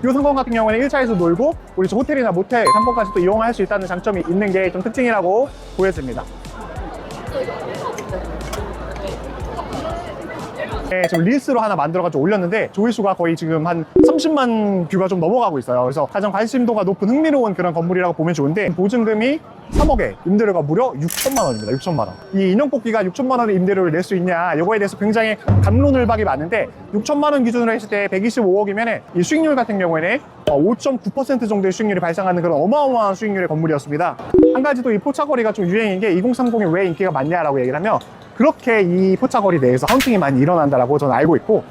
이 상권 같은 경우에는 1차에서 놀고 우리 호텔이나 모텔 상권까지 또 이용할 수 있다는 장점이 있는 게 좀 특징이라고 보여집니다. 네, 지금 릴스로 하나 만들어가지고 올렸는데 조회수가 거의 지금 한 30만 뷰가 좀 넘어가고 있어요. 그래서 가장 관심도가 높은 흥미로운 그런 건물이라고 보면 좋은데, 보증금이 3억에 임대료가 무려 6천만 원입니다. 6천만 원. 이 인형뽑기가 6천만 원의 임대료를 낼 수 있냐, 이거에 대해서 굉장히 갑론을박이 많은데, 6천만 원 기준으로 했을 때 125억이면 이 수익률 같은 경우에는 5.9% 정도의 수익률이 발생하는 그런 어마어마한 수익률의 건물이었습니다. 한 가지 또 이 포차거리가 좀 유행인 게 2030이 왜 인기가 많냐라고 얘기를 하면, 그렇게 이 포차거리 내에서 하운팅이 많이 일어난다라고 저는 알고 있고,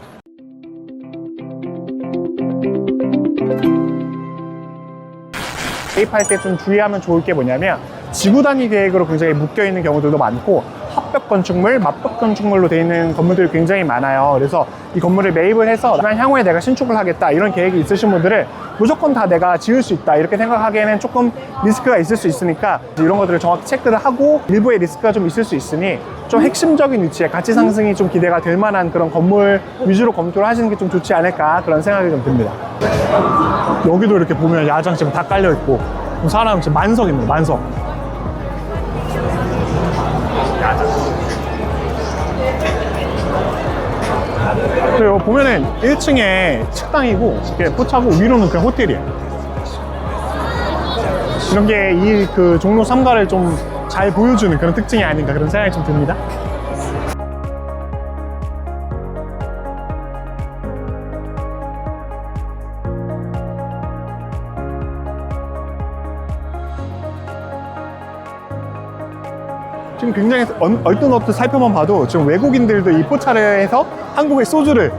개입할 때 좀 주의하면 좋을 게 뭐냐면, 지구 단위 계획으로 굉장히 묶여있는 경우들도 많고, 합벽 건축물, 맞벽 건축물로 되어 있는 건물들이 굉장히 많아요. 그래서 이 건물을 매입을 해서 향후에 내가 신축을 하겠다 이런 계획이 있으신 분들은 무조건 다 내가 지을 수 있다 이렇게 생각하기에는 조금 리스크가 있을 수 있으니까, 이런 것들을 정확히 체크를 하고, 일부의 리스크가 좀 있을 수 있으니 좀 핵심적인 위치에 가치 상승이 좀 기대가 될 만한 그런 건물 위주로 검토를 하시는 게 좀 좋지 않을까, 그런 생각이 좀 듭니다. 여기도 이렇게 보면 야장 지금 다 깔려 있고, 사람 지금 만석입니다. 만석. 그리고 보면은 1층에 식당이고 이렇게 포차고 위로는 그냥 호텔이에요. 이런 게 이 그 종로 3가를 좀 잘 보여주는 그런 특징이 아닌가, 그런 생각이 좀 듭니다. 지금 굉장히 얼뜻얼뜻 살펴만 봐도 지금 외국인들도 이 포차를 해서 한국의 소주를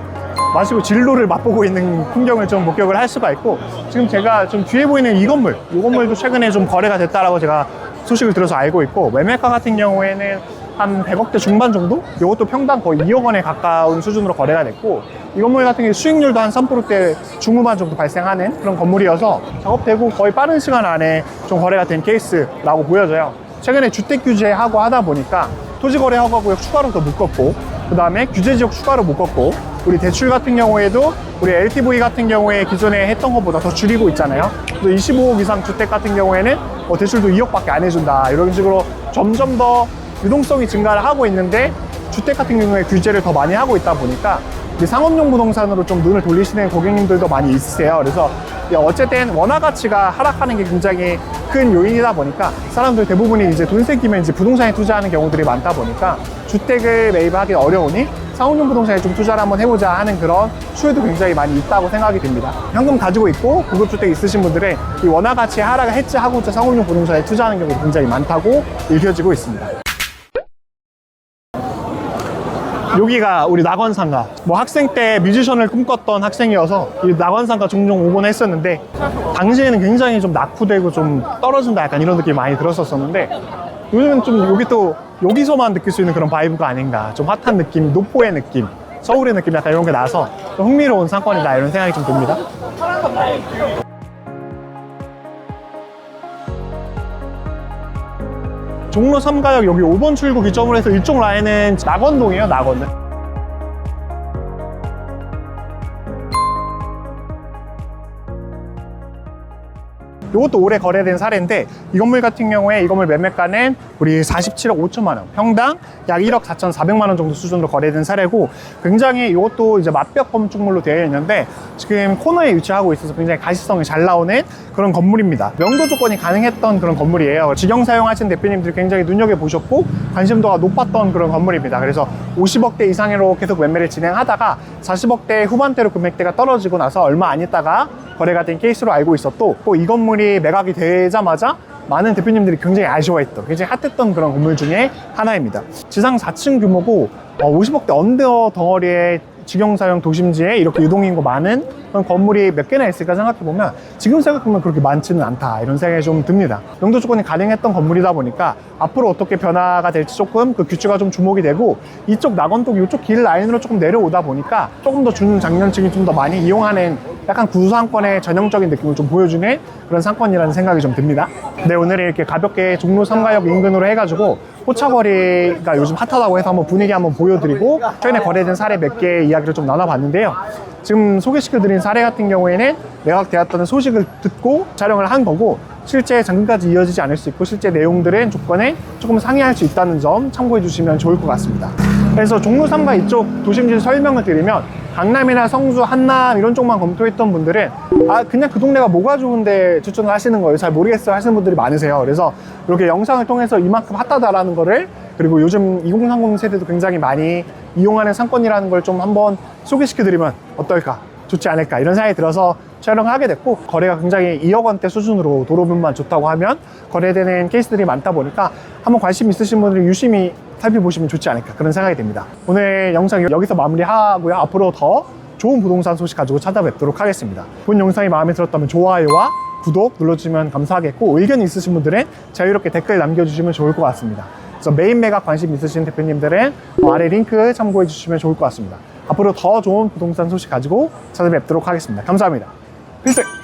마시고 진로를 맛보고 있는 풍경을 좀 목격을 할 수가 있고, 지금 제가 좀 뒤에 보이는 이 건물도 최근에 좀 거래가 됐다라고 제가 소식을 들어서 알고 있고, 매매가 같은 경우에는 한 100억대 중반 정도? 이것도 평당 거의 2억 원에 가까운 수준으로 거래가 됐고, 이 건물 같은 경우 수익률도 한 3%대 중후반 정도 발생하는 그런 건물이어서 작업되고 거의 빠른 시간 안에 좀 거래가 된 케이스라고 보여져요. 최근에 주택 규제하고 하다 보니까 토지거래 허가구역 추가로 더 묶었고, 그 다음에 규제지역 추가로 묶었고, 우리 대출 같은 경우에도 우리 LTV 같은 경우에 기존에 했던 것보다 더 줄이고 있잖아요. 또 25억 이상 주택 같은 경우에는 대출도 2억밖에 안 해준다, 이런 식으로 점점 더 유동성이 증가를 하고 있는데, 주택 같은 경우에 규제를 더 많이 하고 있다 보니까 상업용 부동산으로 좀 눈을 돌리시는 고객님들도 많이 있으세요. 그래서 어쨌든 원화 가치가 하락하는 게 굉장히 큰 요인이다 보니까 사람들 대부분이 이제 돈 생기면 이제 부동산에 투자하는 경우들이 많다 보니까 주택을 매입하기 어려우니 상업용 부동산에 좀 투자를 한번 해보자 하는 그런 수요도 굉장히 많이 있다고 생각이 듭니다. 현금 가지고 있고 고급주택 있으신 분들은 이 원화 가치 하락을 해지하고자 상업용 부동산에 투자하는 경우도 굉장히 많다고 읽혀지고 있습니다. 여기가 우리 낙원상가. 학생 때 뮤지션을 꿈꿨던 학생이어서 이 낙원상가 종종 오곤 했었는데, 당시에는 굉장히 좀 낙후되고 좀 떨어진다 약간 이런 느낌이 많이 들었었는데, 요즘은 좀 여기 또 여기서만 느낄 수 있는 그런 바이브가 아닌가, 좀 핫한 느낌, 노포의 느낌, 서울의 느낌 약간 이런 게 나서 좀 흥미로운 상권이다 이런 생각이 좀 듭니다. 종로 3가역 여기 5번 출구 기점으로 해서 이쪽 라인은 낙원동이에요. 낙원. 이것도 올해 거래된 사례인데, 이 건물 같은 경우에 이 건물 매매가는 우리 47억 5천만 원, 평당 약 1억 4,400만 원 정도 수준으로 거래된 사례고, 굉장히 이것도 이제 맞벽 건축물로 되어 있는데 지금 코너에 위치하고 있어서 굉장히 가시성이 잘 나오는 그런 건물입니다. 명도 조건이 가능했던 그런 건물이에요. 직영 사용하신 대표님들이 굉장히 눈여겨보셨고 관심도가 높았던 그런 건물입니다. 그래서 50억대 이상으로 계속 매매를 진행하다가 40억대 후반대로 금액대가 떨어지고 나서 얼마 안 있다가 거래가 된 케이스로 알고 있었고, 또 이 건물이 매각이 되자마자 많은 대표님들이 굉장히 아쉬워했던, 굉장히 핫했던 그런 건물 중에 하나입니다. 지상 4층 규모고 50억대 언더 덩어리의 직영사용 도심지에 이렇게 유동인구 많은 그런 건물이 몇 개나 있을까 생각해보면 지금 생각하면 그렇게 많지는 않다 이런 생각이 좀 듭니다. 용도 조건이 가능했던 건물이다 보니까 앞으로 어떻게 변화가 될지 조금 그 규제가 좀 주목이 되고, 이쪽 낙원동 이쪽 길 라인으로 조금 내려오다 보니까 조금 더 주는 장년층이 좀 더 많이 이용하는 약간 구상권의 전형적인 느낌을 좀 보여주는 그런 상권이라는 생각이 좀 듭니다. 네, 오늘 이렇게 가볍게 종로 3가역 인근으로 해가지고 포차거리가 요즘 핫하다고 해서 한번 분위기 한번 보여드리고 최근에 거래된 사례 몇 개 이야기를 좀 나눠봤는데요. 지금 소개시켜드린 사례 같은 경우에는 매각되었다는 소식을 듣고 촬영을 한 거고, 실제 잔금까지 이어지지 않을 수 있고 실제 내용들은 조건에 조금 상이할 수 있다는 점 참고해 주시면 좋을 것 같습니다. 그래서 종로 3가 이쪽 도심지 설명을 드리면, 강남이나 성수, 한남 이런 쪽만 검토했던 분들은 그냥 그 동네가 뭐가 좋은데 추천을 하시는 거예요, 잘 모르겠어요 하시는 분들이 많으세요. 그래서 이렇게 영상을 통해서 이만큼 핫하다라는 거를, 그리고 요즘 2030 세대도 굉장히 많이 이용하는 상권이라는 걸 좀 한번 소개시켜드리면 어떨까, 좋지 않을까, 이런 생각이 들어서 촬영을 하게 됐고, 거래가 굉장히 2억 원대 수준으로 도로변만 좋다고 하면 거래되는 케이스들이 많다 보니까 한번 관심 있으신 분들이 유심히 살펴보시면 좋지 않을까, 그런 생각이 듭니다. 오늘 영상 여기서 마무리하고요. 앞으로 더 좋은 부동산 소식 가지고 찾아뵙도록 하겠습니다. 본 영상이 마음에 들었다면 좋아요와 구독 눌러주시면 감사하겠고, 의견 있으신 분들은 자유롭게 댓글 남겨주시면 좋을 것 같습니다. 그래서 메인 매각 관심 있으신 대표님들은 아래 링크 참고해 주시면 좋을 것 같습니다. 앞으로 더 좋은 부동산 소식 가지고 찾아뵙도록 하겠습니다. 감사합니다. 필수!